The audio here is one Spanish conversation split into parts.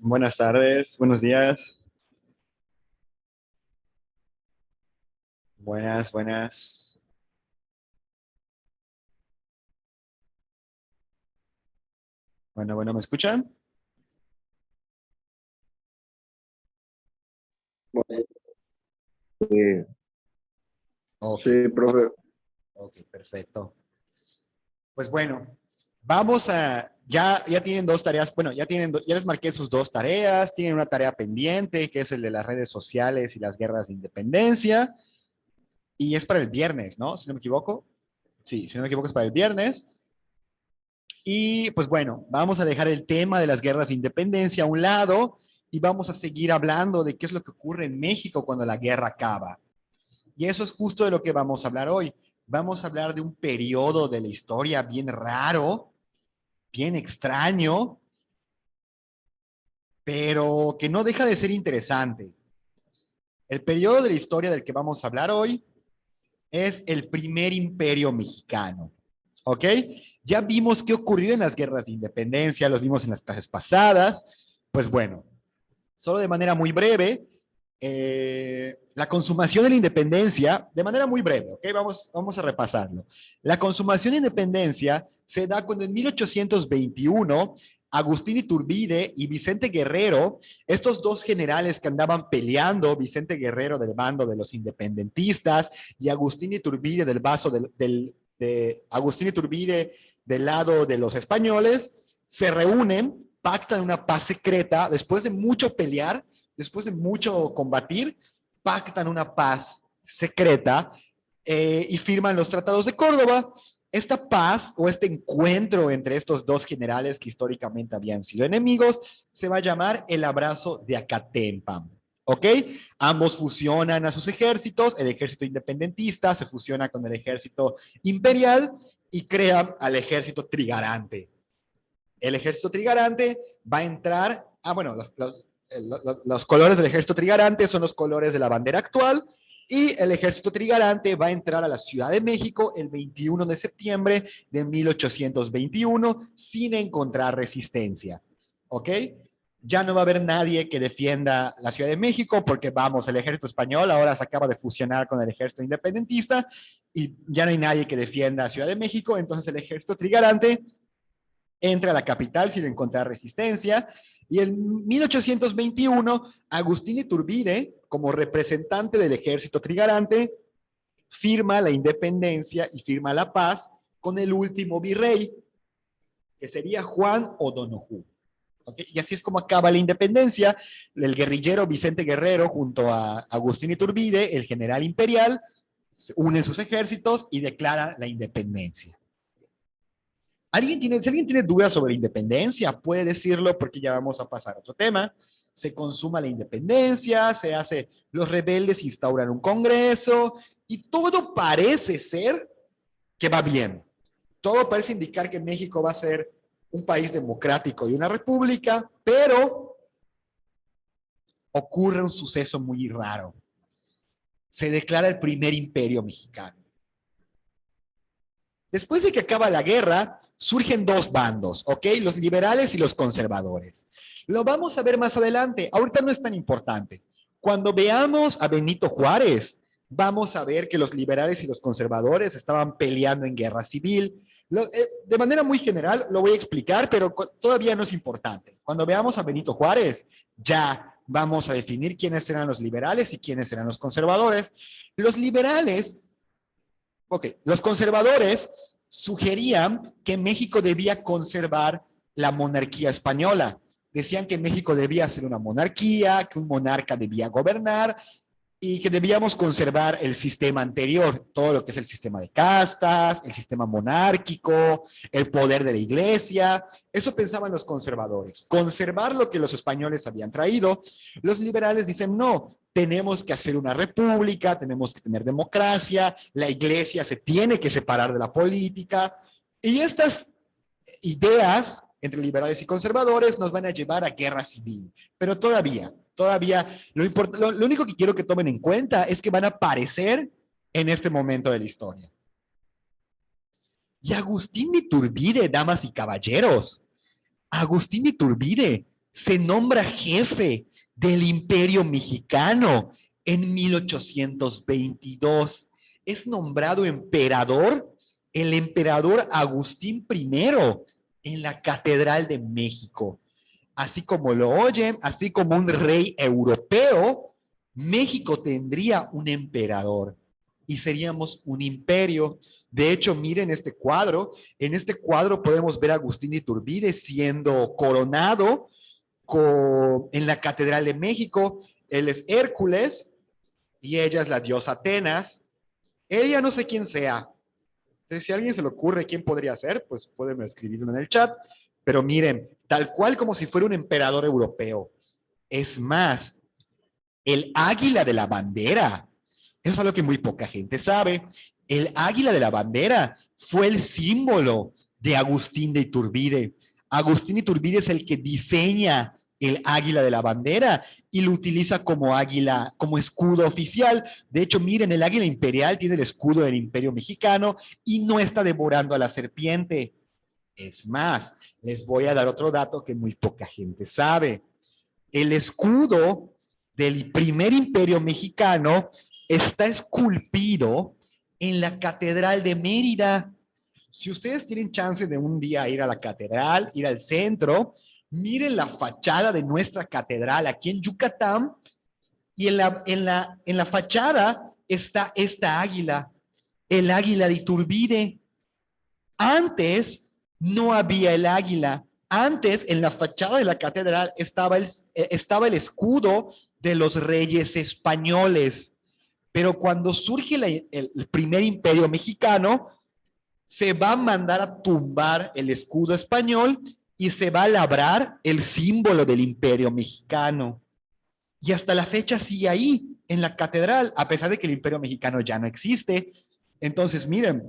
Buenas tardes, buenos días. Buenas, buenas. Bueno, ¿me escuchan? Sí, Ok, sí, profe. ok, perfecto. Pues bueno, vamos a, ya tienen dos tareas, bueno, ya les marqué sus dos tareas, tienen una tarea pendiente, que es el de las redes sociales y las guerras de independencia, y es para el viernes, ¿no? Si no me equivoco. Sí, si no me equivoco es para el viernes. Y pues bueno, vamos a dejar el tema de las guerras de independencia a un lado y vamos a seguir hablando de qué es lo que ocurre en México cuando la guerra acaba. Y eso es justo de lo que vamos a hablar hoy. Vamos a hablar de un periodo de la historia bien raro, bien extraño, pero que no deja de ser interesante. El periodo de la historia del que vamos a hablar hoy es el primer imperio mexicano. ¿Ok? Ya vimos qué ocurrió en las guerras de independencia, los vimos en las clases pasadas. Pues bueno, solo de manera muy breve, la consumación de la independencia, de manera muy breve, ¿ok? Vamos a repasarlo. La consumación de la independencia se da cuando en 1821 Agustín Iturbide y Vicente Guerrero, estos dos generales que andaban peleando, Vicente Guerrero del bando de los independentistas y Agustín Iturbide Agustín Iturbide del lado de los españoles, se reúnen, pactan una paz secreta, después de mucho pelear, después de mucho combatir, pactan una paz secreta y firman los tratados de Córdoba. Esta paz o este encuentro entre estos dos generales que históricamente habían sido enemigos se va a llamar el abrazo de Acatempam. ¿Ok? Ambos fusionan a sus ejércitos, el ejército independentista se fusiona con el ejército imperial y crean al ejército trigarante. El ejército trigarante va a entrar, bueno, los colores del ejército trigarante son los colores de la bandera actual y el ejército trigarante va a entrar a la Ciudad de México el 21 de septiembre de 1821 sin encontrar resistencia. ¿Ok? Ya no va a haber nadie que defienda la Ciudad de México porque vamos, el ejército español ahora se acaba de fusionar con el ejército independentista y ya no hay nadie que defienda la Ciudad de México, entonces el ejército trigarante entra a la capital sin encontrar resistencia, y en 1821 Agustín Iturbide, como representante del ejército trigarante, firma la independencia y firma la paz con el último virrey, que sería Juan O'Donoghue. ¿Okay? Y así es como acaba la independencia. El guerrillero Vicente Guerrero junto a Agustín Iturbide, el general imperial, unen sus ejércitos y declaran la independencia. Si alguien tiene dudas sobre la independencia, puede decirlo porque ya vamos a pasar a otro tema. Se consuma la independencia, los rebeldes instauran un congreso y todo parece ser que va bien. Todo parece indicar que México va a ser un país democrático y una república, pero ocurre un suceso muy raro. Se declara el primer imperio mexicano. Después de que acaba la guerra, surgen dos bandos, ¿ok? Los liberales y los conservadores. Lo vamos a ver más adelante. Ahorita no es tan importante. Cuando veamos a Benito Juárez, vamos a ver que los liberales y los conservadores estaban peleando en guerra civil. De manera muy general lo voy a explicar, pero todavía no es importante. Cuando veamos a Benito Juárez, ya vamos a definir quiénes eran los liberales y quiénes eran los conservadores. Los liberales los conservadores sugerían que México debía conservar la monarquía española. Decían que México debía ser una monarquía, que un monarca debía gobernar y que debíamos conservar el sistema anterior, todo lo que es el sistema de castas, el sistema monárquico, el poder de la iglesia. Eso pensaban los conservadores, conservar lo que los españoles habían traído. Los liberales dicen, no, tenemos que hacer una república, tenemos que tener democracia, la iglesia se tiene que separar de la política. Y estas ideas entre liberales y conservadores nos van a llevar a guerra civil. Pero todavía, lo único que quiero que tomen en cuenta es que van a aparecer en este momento de la historia. Y Agustín de Iturbide, damas y caballeros, Agustín de Iturbide se nombra jefe del Imperio Mexicano en 1822. Es nombrado emperador el emperador Agustín I en la Catedral de México. Así como lo oyen, así como un rey europeo, México tendría un emperador y seríamos un imperio. De hecho, miren este cuadro. En este cuadro podemos ver a Agustín de Iturbide siendo coronado en la Catedral de México. Él es Hércules y ella es la diosa Atenas. Ella no sé quién sea. Entonces, si a alguien se le ocurre quién podría ser, pues pueden escribirlo en el chat. Pero miren, tal cual como si fuera un emperador europeo. Es más, el águila de la bandera, eso es algo que muy poca gente sabe. El águila de la bandera fue el símbolo de Agustín de Iturbide. Agustín de Iturbide es el que diseña el águila de la bandera y lo utiliza como águila, como escudo oficial. De hecho, miren, el águila imperial tiene el escudo del Imperio Mexicano y no está devorando a la serpiente. Es más, les voy a dar otro dato que muy poca gente sabe. El escudo del primer imperio mexicano está esculpido en la Catedral de Mérida. Si ustedes tienen chance de un día ir a la catedral, ir al centro, miren la fachada de nuestra catedral aquí en Yucatán y en la fachada está esta águila, el águila de Iturbide. Antes no había el águila. Antes, en la fachada de la catedral, estaba el escudo de los reyes españoles. Pero cuando surge el primer imperio mexicano, se va a mandar a tumbar el escudo español y se va a labrar el símbolo del imperio mexicano. Y hasta la fecha sigue ahí, en la catedral, a pesar de que el imperio mexicano ya no existe. Entonces, miren,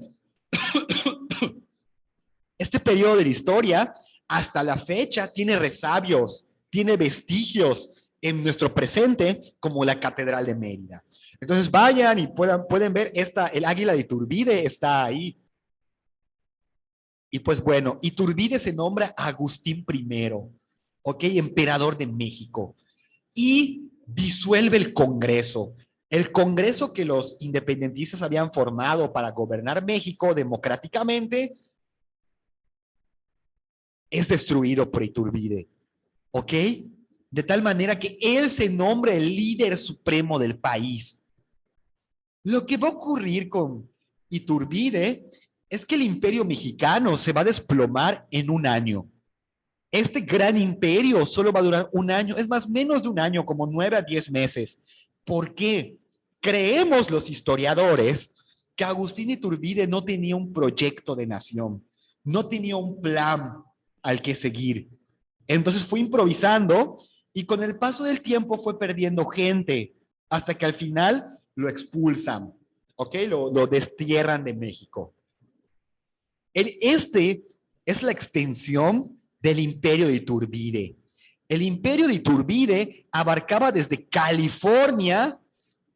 este periodo de la historia, hasta la fecha, tiene resabios, tiene vestigios en nuestro presente, como la Catedral de Mérida. Entonces vayan y pueden ver, el águila de Iturbide está ahí. Y pues bueno, Iturbide se nombra Agustín I, ¿ok? Emperador de México. Y disuelve el Congreso. El Congreso que los independentistas habían formado para gobernar México democráticamente es destruido por Iturbide, ¿ok? De tal manera que él se nombra el líder supremo del país. Lo que va a ocurrir con Iturbide es que el imperio mexicano se va a desplomar en un año. Este gran imperio solo va a durar un año, es más, menos de un año, como 9 a 10 meses. ¿Por qué? Creemos los historiadores que Agustín Iturbide no tenía un proyecto de nación, no tenía un plan al que seguir. Entonces fue improvisando y con el paso del tiempo fue perdiendo gente hasta que al final lo expulsan, ¿ok? Lo destierran de México. Este es la extensión del imperio de Iturbide. El imperio de Iturbide abarcaba desde California,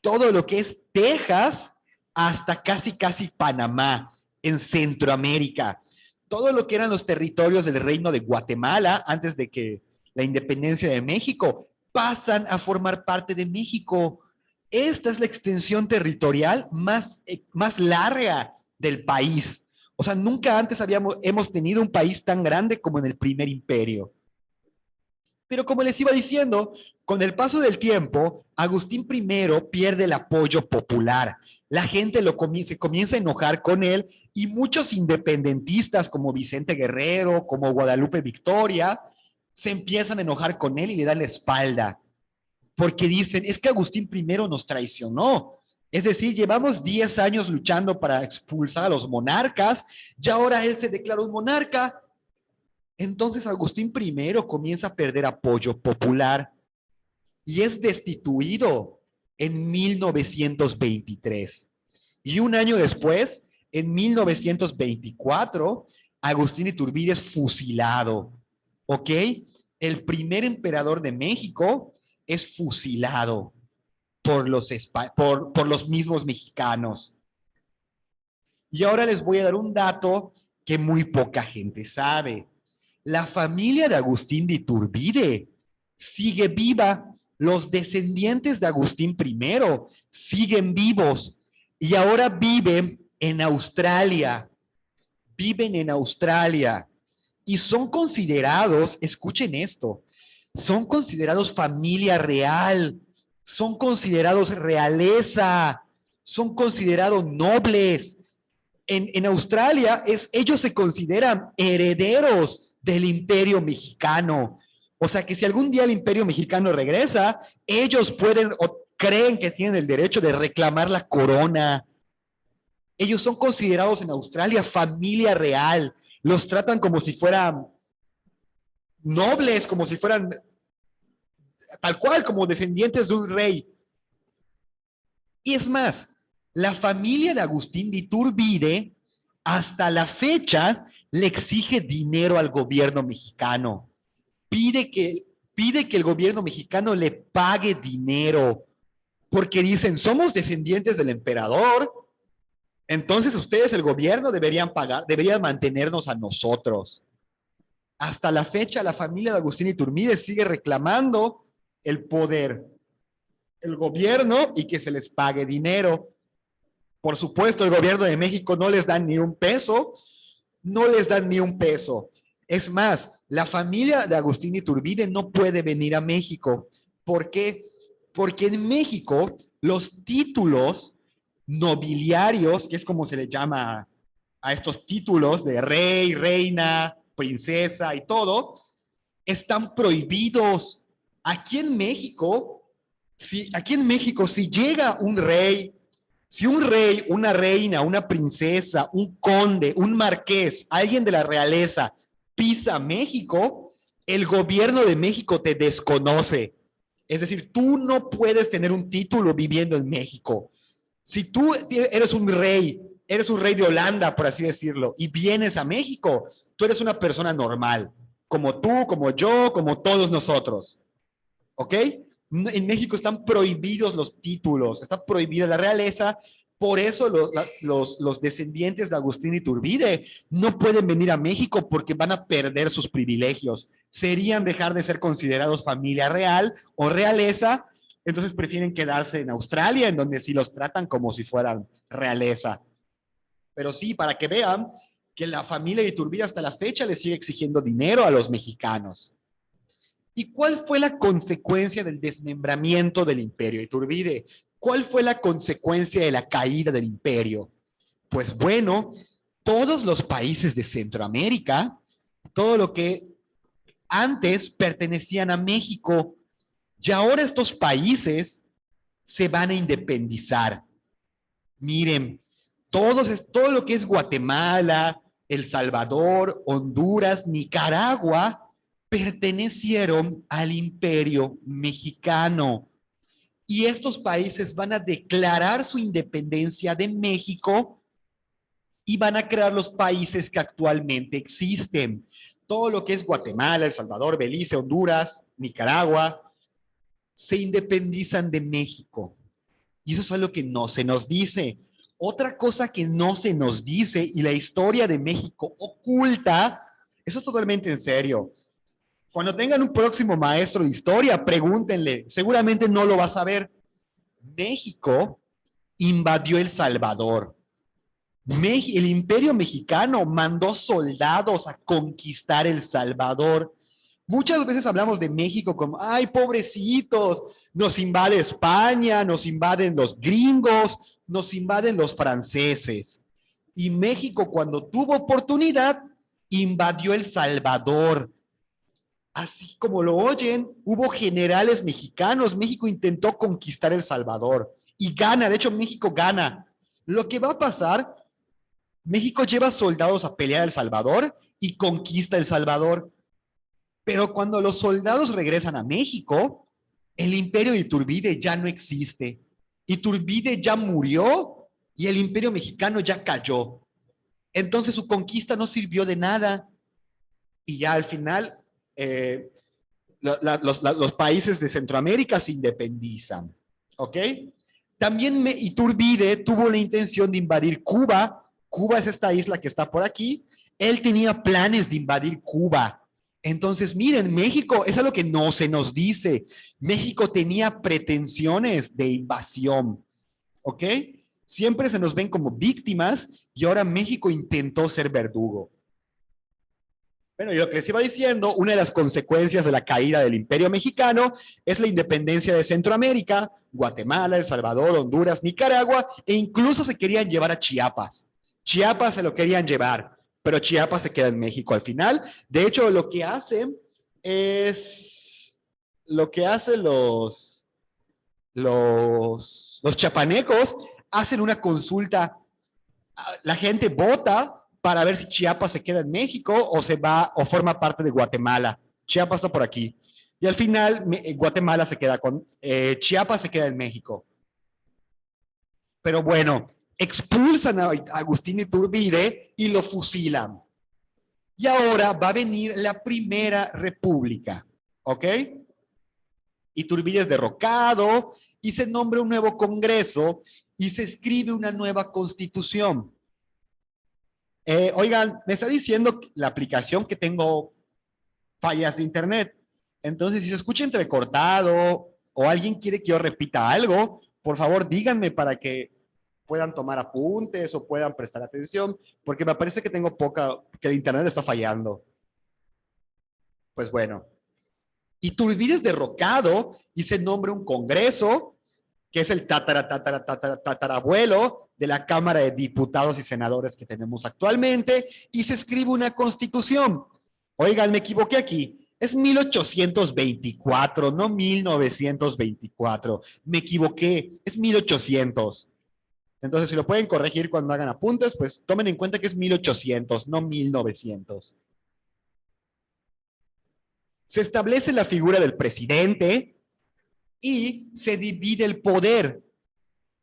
todo lo que es Texas, hasta casi Panamá, en Centroamérica. Todo lo que eran los territorios del reino de Guatemala, antes de que la independencia de México, pasan a formar parte de México. Esta es la extensión territorial más larga del país. O sea, nunca antes hemos tenido un país tan grande como en el primer imperio. Pero como les iba diciendo, con el paso del tiempo, Agustín I pierde el apoyo popular. La gente se comienza a enojar con él y muchos independentistas como Vicente Guerrero, como Guadalupe Victoria, se empiezan a enojar con él y le dan la espalda. Porque dicen, es que Agustín I nos traicionó. Es decir, llevamos 10 años luchando para expulsar a los monarcas y ahora él se declara un monarca. Entonces Agustín I comienza a perder apoyo popular y es destituido en 1923. Y un año después, en 1924, Agustín Iturbide es fusilado. ¿Ok? El primer emperador de México es fusilado por los mismos mexicanos. Y ahora les voy a dar un dato que muy poca gente sabe. La familia de Agustín de Iturbide sigue viva. Los descendientes de Agustín I siguen vivos y ahora viven en Australia. Viven en Australia y son considerados, escuchen esto, son considerados familia real, son considerados realeza, son considerados nobles. En Australia ellos se consideran herederos del Imperio Mexicano. O sea que si algún día el Imperio Mexicano regresa, ellos pueden o creen que tienen el derecho de reclamar la corona. Ellos son considerados en Australia familia real. Los tratan como si fueran nobles, como si fueran tal cual, como descendientes de un rey. Y es más, la familia de Agustín de Iturbide hasta la fecha le exige dinero al gobierno mexicano. Pide que el gobierno mexicano le pague dinero, porque dicen, somos descendientes del emperador, entonces ustedes, el gobierno, deberían pagar, deberían mantenernos a nosotros. Hasta la fecha, la familia de Agustín Iturbide sigue reclamando el poder, el gobierno y que se les pague dinero. Por supuesto, el gobierno de México no les da ni un peso, no les dan ni un peso. Es más, la familia de Agustín Iturbide no puede venir a México. ¿Por qué? Porque en México los títulos nobiliarios, que es como se le llama a estos títulos de rey, reina, princesa y todo, están prohibidos. Aquí en México, si llega un rey, si un rey, una reina, una princesa, un conde, un marqués, alguien de la realeza pisa México, el gobierno de México te desconoce. Es decir, tú no puedes tener un título viviendo en México. Si tú eres un rey de Holanda, por así decirlo, y vienes a México, tú eres una persona normal, como tú, como yo, como todos nosotros. ¿Ok? En México están prohibidos los títulos, está prohibida la realeza, por eso los descendientes de Agustín Iturbide no pueden venir a México porque van a perder sus privilegios. Serían dejar de ser considerados familia real o realeza, entonces prefieren quedarse en Australia, en donde sí los tratan como si fueran realeza. Pero sí, para que vean que la familia de Iturbide hasta la fecha le sigue exigiendo dinero a los mexicanos. ¿Y cuál fue la consecuencia del desmembramiento del imperio Iturbide? ¿Cuál fue la consecuencia de la caída del imperio? Pues bueno, todos los países de Centroamérica, todo lo que antes pertenecían a México, y ahora estos países se van a independizar. Miren, todo lo que es Guatemala, El Salvador, Honduras, Nicaragua, pertenecieron al imperio mexicano. Y estos países van a declarar su independencia de México y van a crear los países que actualmente existen. Todo lo que es Guatemala, El Salvador, Belice, Honduras, Nicaragua, se independizan de México. Y eso es algo que no se nos dice. Otra cosa que no se nos dice y la historia de México oculta, eso es totalmente en serio. Cuando tengan un próximo maestro de historia, pregúntenle, seguramente no lo va a saber. México invadió El Salvador. El imperio mexicano mandó soldados a conquistar El Salvador. Muchas veces hablamos de México como, ay, pobrecitos, nos invade España, nos invaden los gringos, nos invaden los franceses. Y México, cuando tuvo oportunidad, invadió El Salvador. Así como lo oyen, hubo generales mexicanos. México intentó conquistar El Salvador y gana. De hecho, México gana. Lo que va a pasar, México lleva soldados a pelear a El Salvador y conquista El Salvador. Pero cuando los soldados regresan a México, el imperio de Iturbide ya no existe. Iturbide ya murió y el imperio mexicano ya cayó. Entonces su conquista no sirvió de nada. Y ya al final los países de Centroamérica se independizan. ¿Ok? También Iturbide tuvo la intención de invadir Cuba. Cuba es esta isla que está por aquí. Él tenía planes de invadir Cuba. Entonces, miren, México, es algo que no se nos dice. México tenía pretensiones de invasión, ¿ok? Siempre se nos ven como víctimas y ahora México intentó ser verdugo. Bueno, y lo que les iba diciendo, una de las consecuencias de la caída del Imperio Mexicano es la independencia de Centroamérica, Guatemala, El Salvador, Honduras, Nicaragua, e incluso se querían llevar a Chiapas. Chiapas se lo querían llevar, pero Chiapas se queda en México al final. De hecho, lo que hacen es lo que hacen los chapanecos, hacen una consulta, la gente vota para ver si Chiapas se queda en México o se va o forma parte de Guatemala. Chiapas está por aquí. Y al final Guatemala se queda con, Chiapas se queda en México. Pero bueno, expulsan a Agustín Iturbide y lo fusilan. Y ahora va a venir la primera república, ¿ok? Iturbide es derrocado y se nombra un nuevo congreso y se escribe una nueva constitución. Oigan, me está diciendo la aplicación que tengo fallas de internet. Entonces, si se escucha entrecortado o alguien quiere que yo repita algo, por favor díganme para que puedan tomar apuntes o puedan prestar atención, porque me parece que tengo que el internet está fallando. Pues bueno, Iturbide es derrocado y se nombra un congreso, que es el tatarabuelo de la Cámara de Diputados y Senadores que tenemos actualmente, y se escribe una constitución. Oigan, me equivoqué aquí. Es 1824, no 1924. Me equivoqué, es 1800. Entonces, si lo pueden corregir cuando hagan apuntes, pues tomen en cuenta que es 1800, no 1900. Se establece la figura del presidente y se divide el poder.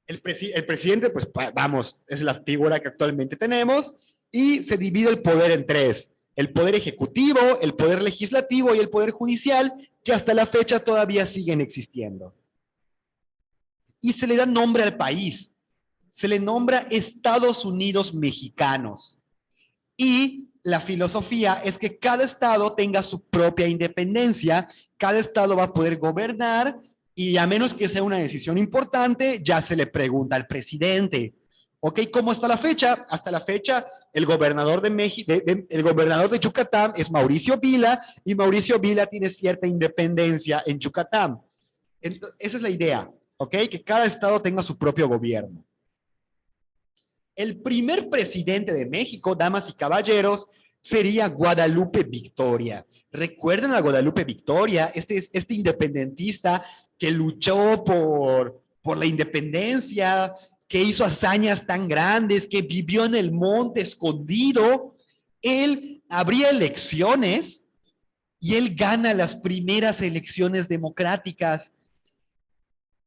El presidente, pues vamos, es la figura que actualmente tenemos y se divide el poder en tres. El poder ejecutivo, el poder legislativo y el poder judicial, que hasta la fecha todavía siguen existiendo. Y se le da nombre al país. Se le nombra Estados Unidos Mexicanos. Y la filosofía es que cada estado tenga su propia independencia, cada estado va a poder gobernar y a menos que sea una decisión importante, ya se le pregunta al presidente. ¿Ok? ¿Cómo está la fecha? Hasta la fecha, el gobernador de México, el gobernador de Yucatán es Mauricio Vila y Mauricio Vila tiene cierta independencia en Yucatán. Entonces, esa es la idea, ¿ok? Que cada estado tenga su propio gobierno. El primer presidente de México, damas y caballeros, sería Guadalupe Victoria. ¿Recuerdan a Guadalupe Victoria? Este independentista que luchó por la independencia, que hizo hazañas tan grandes, que vivió en el monte escondido. Él abría elecciones y él gana las primeras elecciones democráticas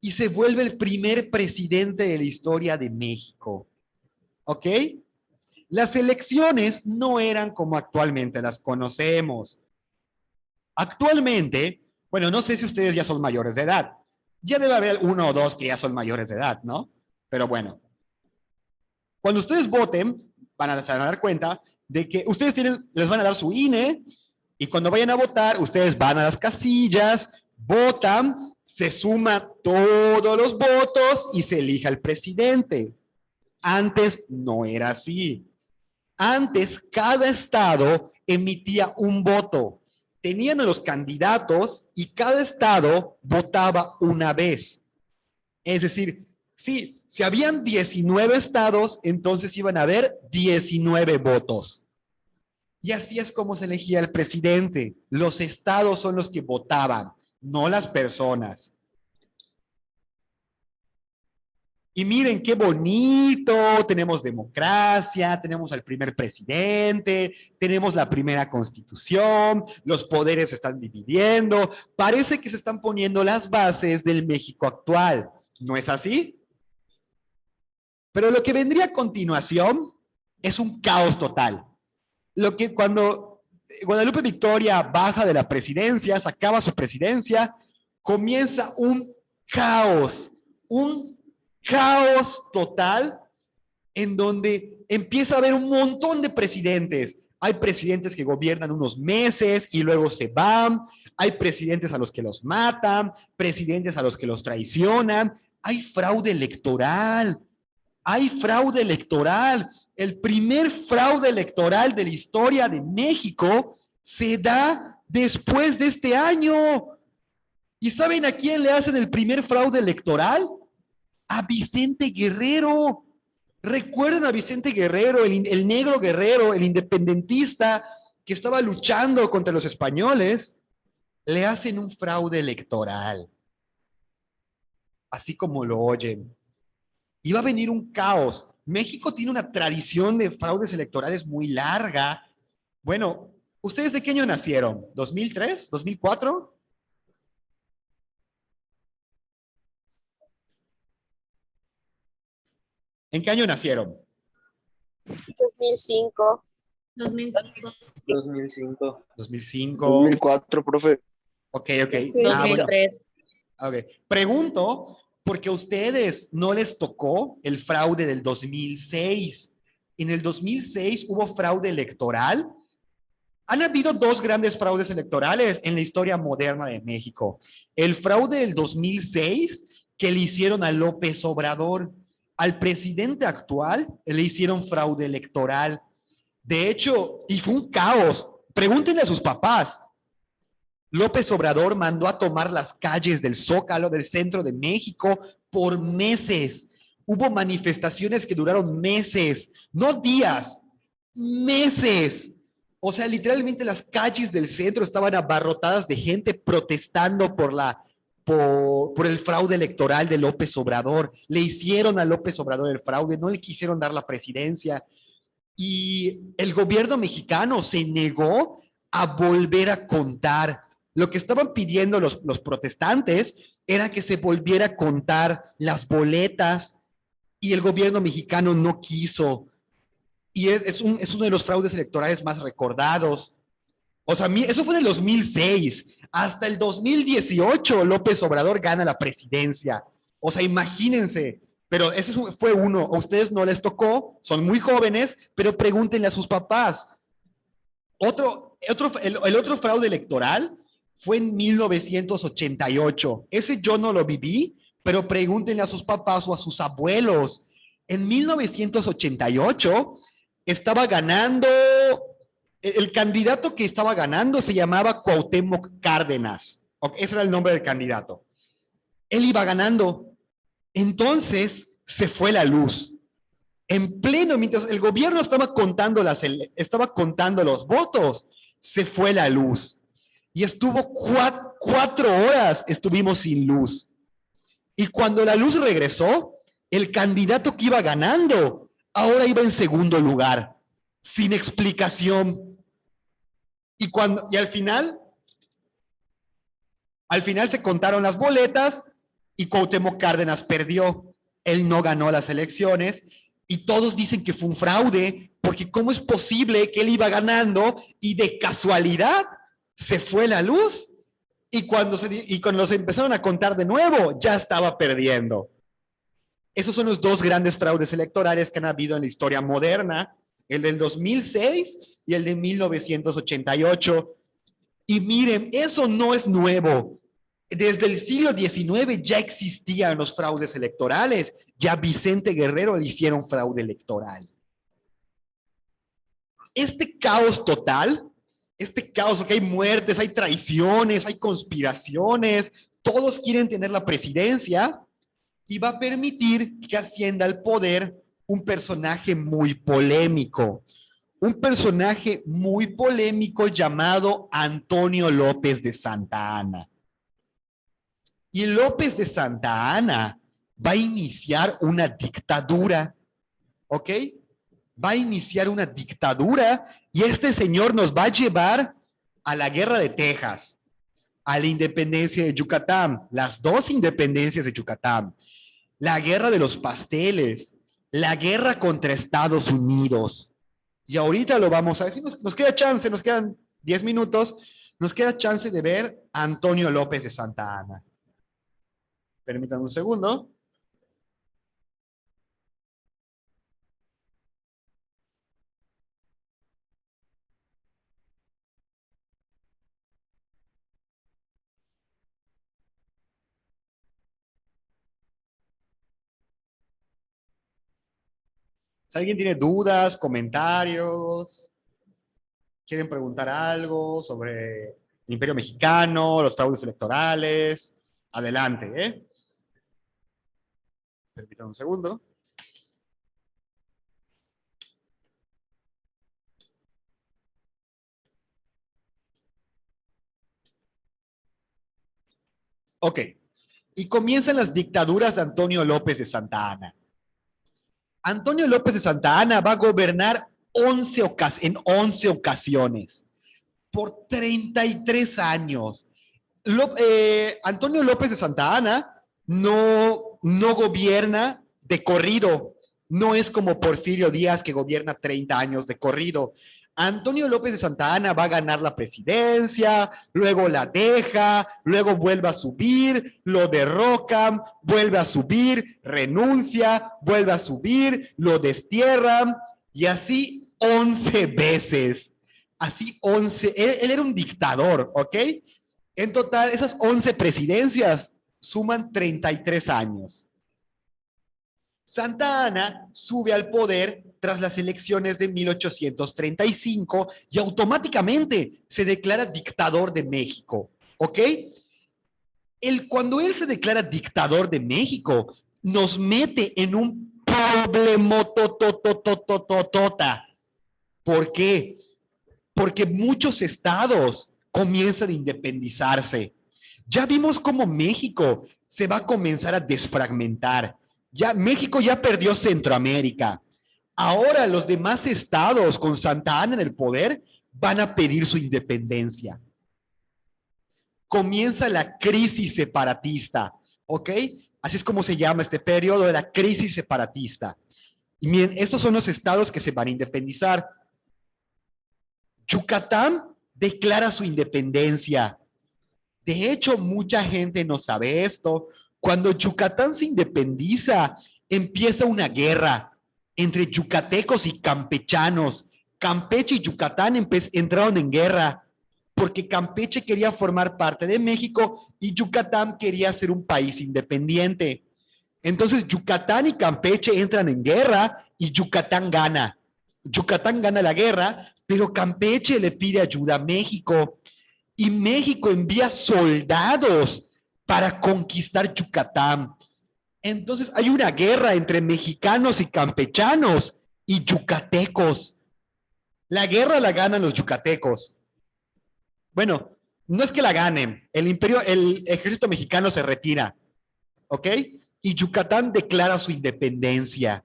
y se vuelve el primer presidente de la historia de México. ¿Ok? Las elecciones no eran como actualmente las conocemos. Actualmente, bueno, no sé si ustedes ya son mayores de edad. Ya debe haber uno o dos que ya son mayores de edad, ¿no? Pero bueno, cuando ustedes voten, van a dar cuenta de que ustedes les van a dar su INE y cuando vayan a votar, ustedes van a las casillas, votan, se suman todos los votos y se elija el presidente. Antes no era así. Antes, cada estado emitía un voto. Tenían a los candidatos y cada estado votaba una vez. Es decir, sí, si habían 19 estados, entonces iban a haber 19 votos. Y así es como se elegía el presidente. Los estados son los que votaban, no las personas. Y miren qué bonito, tenemos democracia, tenemos al primer presidente, tenemos la primera constitución, los poderes se están dividiendo, parece que se están poniendo las bases del México actual, ¿no es así? Pero lo que vendría a continuación es un caos total. Lo que cuando Guadalupe Victoria baja de la presidencia, se acaba su presidencia, comienza un caos total en donde empieza a haber un montón de presidentes. Hay presidentes que gobiernan unos meses y luego se van. Hay presidentes a los que los matan, presidentes a los que los traicionan. Hay fraude electoral. Hay fraude electoral. El primer fraude electoral de la historia de México se da después de este año. ¿Y saben a quién le hacen el primer fraude electoral? A Vicente Guerrero. ¿Recuerdan a Vicente Guerrero, el negro guerrero, el independentista que estaba luchando contra los españoles? Le hacen un fraude electoral, así como lo oyen. Y va a venir un caos. México tiene una tradición de fraudes electorales muy larga. Bueno, ¿ustedes de qué año nacieron? ¿2003? ¿2004? ¿En qué año nacieron? 2005. 2005. 2005. 2005. 2004, profe. Ok, ok. Ah, bueno. 2003. Okay. Pregunto, porque a ustedes no les tocó el fraude del 2006. En el 2006 hubo fraude electoral. Han habido dos grandes fraudes electorales en la historia moderna de México. El fraude del 2006 que le hicieron a López Obrador. Al presidente actual le hicieron fraude electoral. De hecho, y fue un caos. Pregúntenle a sus papás. López Obrador mandó a tomar las calles del Zócalo, del centro de México, por meses. Hubo manifestaciones que duraron meses, no días, meses. O sea, literalmente las calles del centro estaban abarrotadas de gente protestando por el fraude electoral de López Obrador. Le hicieron a López Obrador el fraude, no le quisieron dar la presidencia. Y el gobierno mexicano se negó a volver a contar. Lo que estaban pidiendo los protestantes era que se volviera a contar las boletas y el gobierno mexicano no quiso. Y es uno de los fraudes electorales más recordados. O sea, eso fue en el 2006. Hasta el 2018 López Obrador gana la presidencia. O sea, imagínense. Pero ese fue uno. A ustedes no les tocó, son muy jóvenes, pero pregúntenle a sus papás. El otro fraude electoral fue en 1988. Ese yo no lo viví, pero pregúntenle a sus papás o a sus abuelos. En 1988 estaba ganando, el candidato que estaba ganando se llamaba Cuauhtémoc Cárdenas. Ese era el nombre del candidato. Él iba ganando. Entonces se fue la luz. En pleno, mientras el gobierno estaba contando los votos, se fue la luz. Y estuvo 4 horas, estuvimos sin luz. Y cuando la luz regresó, el candidato que iba ganando, ahora iba en segundo lugar, sin explicación. Y al final se contaron las boletas y Cuauhtémoc Cárdenas perdió. Él no ganó las elecciones y todos dicen que fue un fraude, porque ¿cómo es posible que él iba ganando y de casualidad se fue la luz? Y cuando se empezaron a contar de nuevo, ya estaba perdiendo. Esos son los dos grandes fraudes electorales que han habido en la historia moderna, el del 2006 y el de 1988. Y miren, eso no es nuevo. Desde el siglo XIX ya existían los fraudes electorales. Ya Vicente Guerrero le hicieron fraude electoral. Este caos total, porque hay muertes, hay traiciones, hay conspiraciones, todos quieren tener la presidencia y va a permitir que ascienda al poder un personaje muy polémico. Un personaje muy polémico llamado Antonio López de Santa Anna. Y López de Santa Anna va a iniciar una dictadura, ¿ok? Va a iniciar una dictadura y este señor nos va a llevar a la guerra de Texas, a la independencia de Yucatán, las dos independencias de Yucatán, la guerra de los pasteles, la guerra contra Estados Unidos. Y ahorita lo vamos a ver. Nos queda chance, nos quedan 10 minutos, nos queda chance de ver a Antonio López de Santa Anna. Permítanme un segundo. Si alguien tiene dudas, comentarios, quieren preguntar algo sobre el Imperio Mexicano, los fraudes electorales, adelante, ¿eh? Permítanme un segundo. Ok. Y comienzan las dictaduras de Antonio López de Santa Anna. Antonio López de Santa Anna va a gobernar en 11 ocasiones por 33 años. Antonio López de Santa Anna no gobierna de corrido, no es como Porfirio Díaz que gobierna 30 años de corrido. Antonio López de Santa Anna va a ganar la presidencia, luego la deja, luego vuelve a subir, lo derrocan, vuelve a subir, renuncia, vuelve a subir, lo destierran y así 11 veces. Así 11, él era un dictador, ¿ok? En total, esas 11 presidencias suman 33 años. Santa Anna sube al poder tras las elecciones de 1835 y automáticamente se declara dictador de México, ¿ok? Cuando él se declara dictador de México, nos mete en un problema totototototota. ¿Por qué? Porque muchos estados comienzan a independizarse. Ya vimos cómo México se va a comenzar a desfragmentar. Ya México ya perdió Centroamérica. Ahora los demás estados con Santa Anna en el poder van a pedir su independencia. Comienza la crisis separatista, ¿ok? Así es como se llama este periodo de la crisis separatista. Y miren, estos son los estados que se van a independizar. Yucatán declara su independencia. De hecho, mucha gente no sabe esto. Cuando Yucatán se independiza, empieza una guerra entre yucatecos y campechanos. Campeche y Yucatán entraron en guerra porque Campeche quería formar parte de México y Yucatán quería ser un país independiente. Entonces, Yucatán y Campeche entran en guerra y Yucatán gana. Yucatán gana la guerra, pero Campeche le pide ayuda a México y México envía soldados para conquistar Yucatán. Entonces hay una guerra entre mexicanos y campechanos y yucatecos. La guerra la ganan los yucatecos. Bueno, no es que la ganen, el ejército mexicano se retira, ¿ok? Y Yucatán declara su independencia.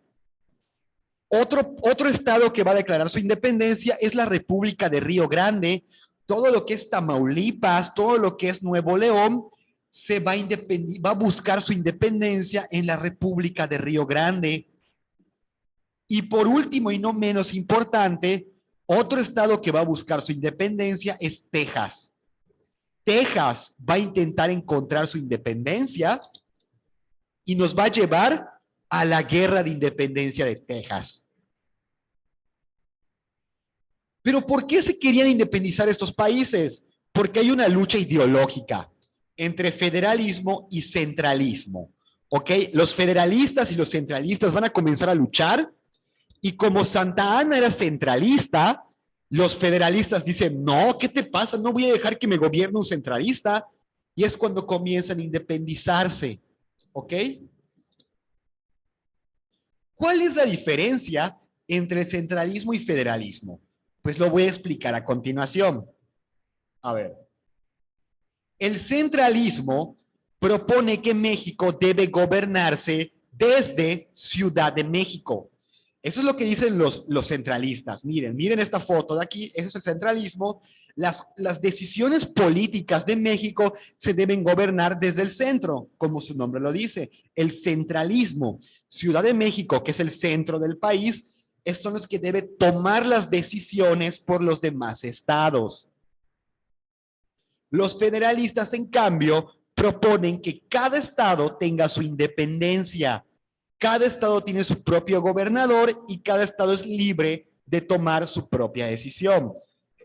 Otro estado que va a declarar su independencia es la República de Río Grande. Todo lo que es Tamaulipas, todo lo que es Nuevo León, va a buscar su independencia en la República de Río Grande. Y por último y no menos importante, otro estado que va a buscar su independencia es Texas. Texas va a intentar encontrar su independencia y nos va a llevar a la guerra de independencia de Texas. Pero ¿por qué se querían independizar estos países? Porque hay una lucha ideológica entre federalismo y centralismo. ¿Ok? Los federalistas y los centralistas van a comenzar a luchar y como Santa Anna era centralista, los federalistas dicen, no, ¿qué te pasa? No voy a dejar que me gobierne un centralista. Y es cuando comienzan a independizarse. ¿Ok? ¿Cuál es la diferencia entre centralismo y federalismo? Pues lo voy a explicar a continuación. A ver, el centralismo propone que México debe gobernarse desde Ciudad de México. Eso es lo que dicen los centralistas. Miren esta foto de aquí, eso es el centralismo. Las decisiones políticas de México se deben gobernar desde el centro, como su nombre lo dice. El centralismo. Ciudad de México, que es el centro del país, son los que deben tomar las decisiones por los demás estados. Los federalistas, en cambio, proponen que cada estado tenga su independencia. Cada estado tiene su propio gobernador y cada estado es libre de tomar su propia decisión.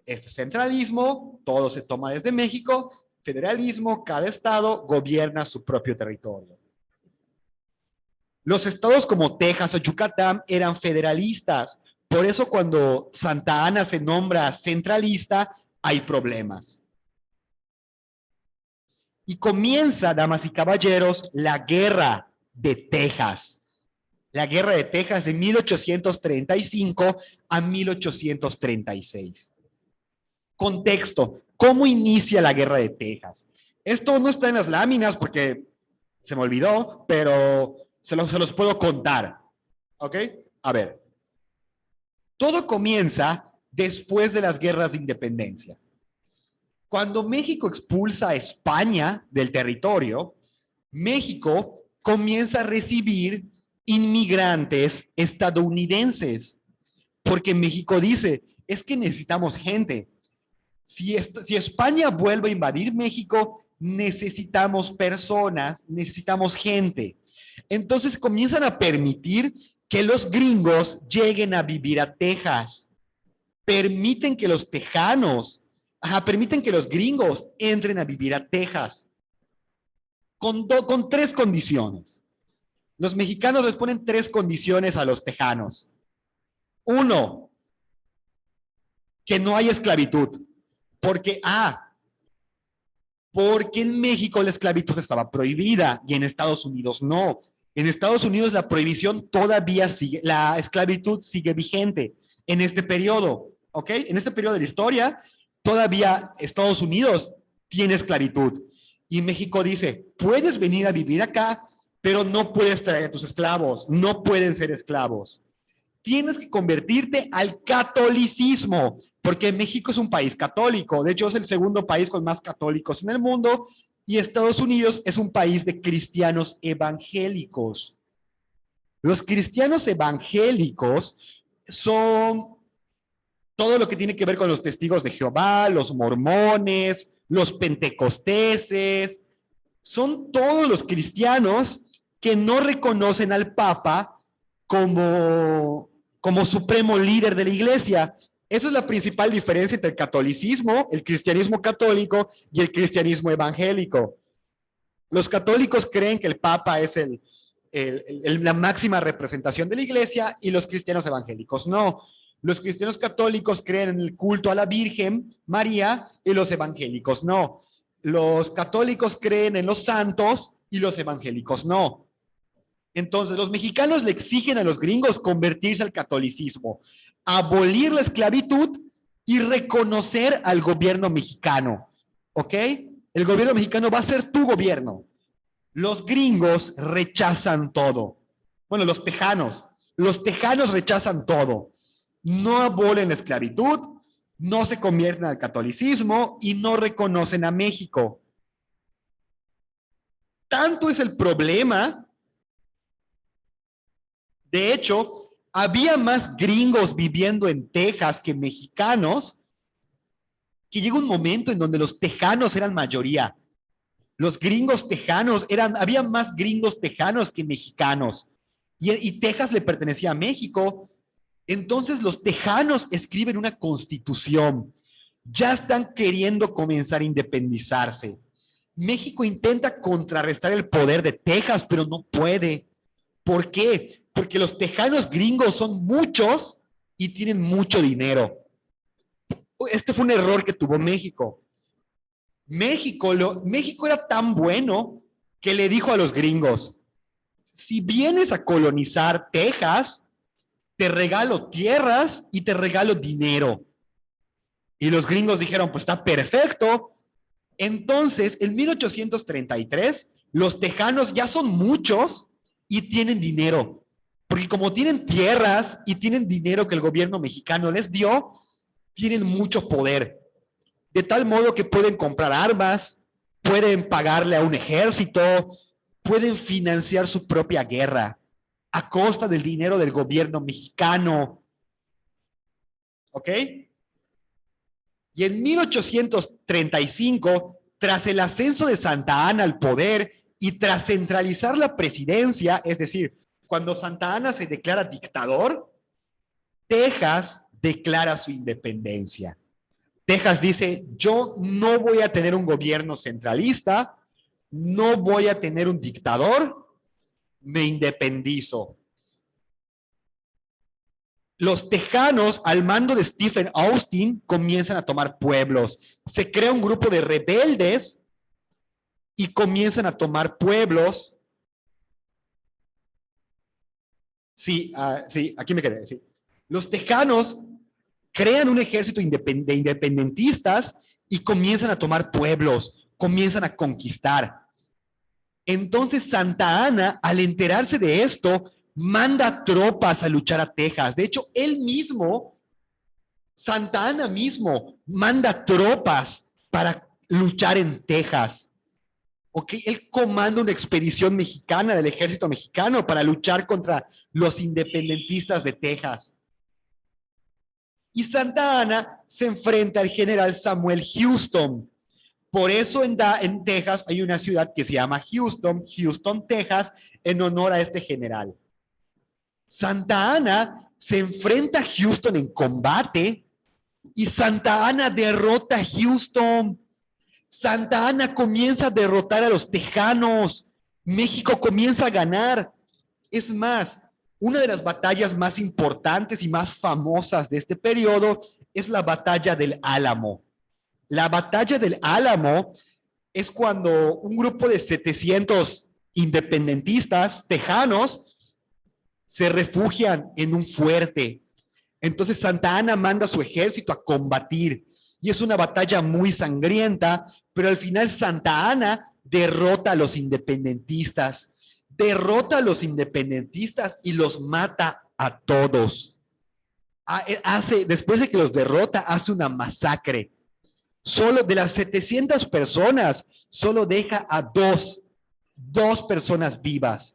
Este centralismo, todo se toma desde México. Federalismo, cada estado gobierna su propio territorio. Los estados como Texas o Yucatán eran federalistas. Por eso cuando Santa Anna se nombra centralista, hay problemas. Y comienza, damas y caballeros, la guerra de Texas. La guerra de Texas de 1835 a 1836. Contexto, ¿cómo inicia la guerra de Texas? Esto no está en las láminas porque se me olvidó, pero se los puedo contar. ¿Ok? A ver, todo comienza después de las guerras de independencia. Cuando México expulsa a España del territorio, México comienza a recibir inmigrantes estadounidenses, porque México dice, es que necesitamos gente. Si España vuelve a invadir México, necesitamos personas, necesitamos gente. Entonces comienzan a permitir que los gringos lleguen a vivir a Texas. Permiten que los tejanos, permiten que los gringos entren a vivir a Texas. Con 3 condiciones. Los mexicanos les ponen 3 condiciones a los tejanos. 1, que no hay esclavitud. Porque en México la esclavitud estaba prohibida y en Estados Unidos no. En Estados Unidos la prohibición todavía sigue, la esclavitud sigue vigente en este periodo, ¿ok? En este periodo de la historia, todavía Estados Unidos tiene esclavitud. Y México dice, puedes venir a vivir acá, pero no puedes traer a tus esclavos, no pueden ser esclavos. Tienes que convertirte al catolicismo, porque México es un país católico. De hecho, es el segundo país con más católicos en el mundo, y Estados Unidos es un país de cristianos evangélicos. Los cristianos evangélicos son todo lo que tiene que ver con los testigos de Jehová, los mormones, los pentecosteses. Son todos los cristianos que no reconocen al Papa como supremo líder de la iglesia. Esa es la principal diferencia entre el catolicismo, el cristianismo católico y el cristianismo evangélico. Los católicos creen que el Papa es la máxima representación de la iglesia y los cristianos evangélicos no. Los cristianos católicos creen en el culto a la Virgen María y los evangélicos no. Los católicos creen en los santos y los evangélicos no. Entonces, los mexicanos le exigen a los gringos convertirse al catolicismo, abolir la esclavitud y reconocer al gobierno mexicano. ¿Ok? El gobierno mexicano va a ser tu gobierno. Los gringos rechazan todo. Bueno, los tejanos rechazan todo. No abolen la esclavitud, no se convierten al catolicismo y no reconocen a México. Tanto es el problema. De hecho, había más gringos viviendo en Texas que mexicanos, que llega un momento en donde los tejanos eran mayoría. Los gringos tejanos había más gringos tejanos que mexicanos. Y Texas le pertenecía a México. Entonces los tejanos escriben una constitución. Ya están queriendo comenzar a independizarse. México intenta contrarrestar el poder de Texas, pero no puede. ¿Por qué? Porque los tejanos gringos son muchos y tienen mucho dinero. Este fue un error que tuvo México. México era tan bueno que le dijo a los gringos, si vienes a colonizar Texas, te regalo tierras y te regalo dinero. Y los gringos dijeron, pues está perfecto. Entonces, en 1833, los tejanos ya son muchos y tienen dinero. Porque como tienen tierras y tienen dinero que el gobierno mexicano les dio, tienen mucho poder. De tal modo que pueden comprar armas, pueden pagarle a un ejército, pueden financiar su propia guerra a costa del dinero del gobierno mexicano. ¿Ok? Y en 1835, tras el ascenso de Santa Anna al poder y tras centralizar la presidencia, es decir, cuando Santa Anna se declara dictador, Texas declara su independencia. Texas dice, yo no voy a tener un gobierno centralista, no voy a tener un dictador, me independizo. Los tejanos, al mando de Stephen Austin, comienzan a tomar pueblos. Se crea un grupo de rebeldes y comienzan a tomar pueblos. Sí, sí, aquí me quedé. Sí. Los tejanos crean un ejército de independentistas y comienzan a tomar pueblos, comienzan a conquistar. Entonces Santa Anna, al enterarse de esto, manda tropas a luchar a Texas. De hecho, él mismo, Santa Anna mismo, manda tropas para luchar en Texas. ¿Ok? Él comanda una expedición mexicana del ejército mexicano para luchar contra los independentistas de Texas. Y Santa Anna se enfrenta al general Samuel Houston. Por eso en Texas hay una ciudad que se llama Houston, Texas, en honor a este general. Santa Anna se enfrenta a Houston en combate y Santa Anna derrota a Houston. Santa Anna comienza a derrotar a los tejanos. México comienza a ganar. Es más, una de las batallas más importantes y más famosas de este periodo es la batalla del Álamo. La batalla del Álamo es cuando un grupo de 700 independentistas tejanos se refugian en un fuerte. Entonces Santa Anna manda a su ejército a combatir y es una batalla muy sangrienta, pero al final Santa Anna derrota a los independentistas, y los mata a todos. Después de que los derrota, hace una masacre. Solo de las 700 personas, solo deja a dos personas vivas.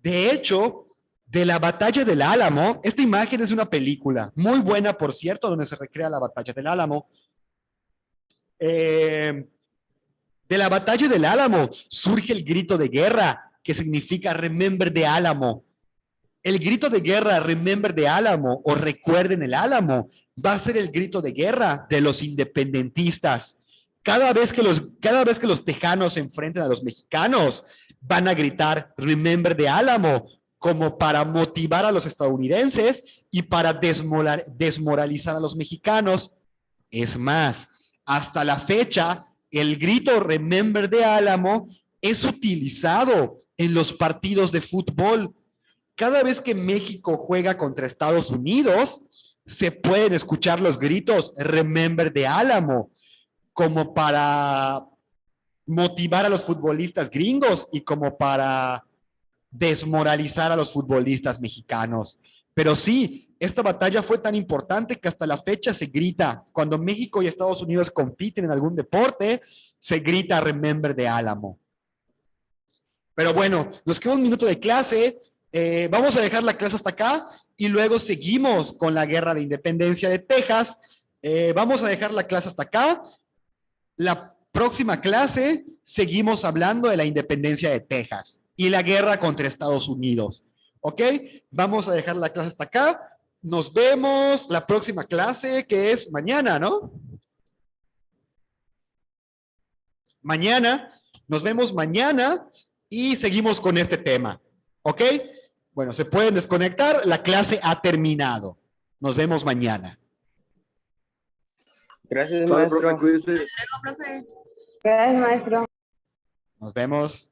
De hecho, de la batalla del Álamo, esta imagen es una película, muy buena, por cierto, donde se recrea la batalla del Álamo. De la batalla del Álamo surge el grito de guerra, que significa Remember the Álamo. El grito de guerra, Remember the Álamo, o recuerden el Álamo, va a ser el grito de guerra de los independentistas. Cada vez que los tejanos se enfrenten a los mexicanos, van a gritar Remember the Álamo, como para motivar a los estadounidenses y para desmoralizar a los mexicanos. Es más, hasta la fecha, el grito Remember the Álamo es utilizado en los partidos de fútbol. Cada vez que México juega contra Estados Unidos, se pueden escuchar los gritos Remember the Álamo, como para motivar a los futbolistas gringos y como para desmoralizar a los futbolistas mexicanos. Pero sí, esta batalla fue tan importante que hasta la fecha se grita. Cuando México y Estados Unidos compiten en algún deporte, se grita Remember the Álamo. Pero bueno, nos queda un minuto de clase. Vamos a dejar la clase hasta acá y luego seguimos con la guerra de independencia de Texas. Vamos a dejar la clase hasta acá. La próxima clase seguimos hablando de la independencia de Texas y la guerra contra Estados Unidos. ¿Ok? Vamos a dejar la clase hasta acá. Nos vemos la próxima clase, que es mañana, ¿no? Mañana. Nos vemos mañana y seguimos con este tema. ¿Ok? Bueno, se pueden desconectar. La clase ha terminado. Nos vemos mañana. Gracias, maestro. Luego, profe. Gracias, maestro. Nos vemos.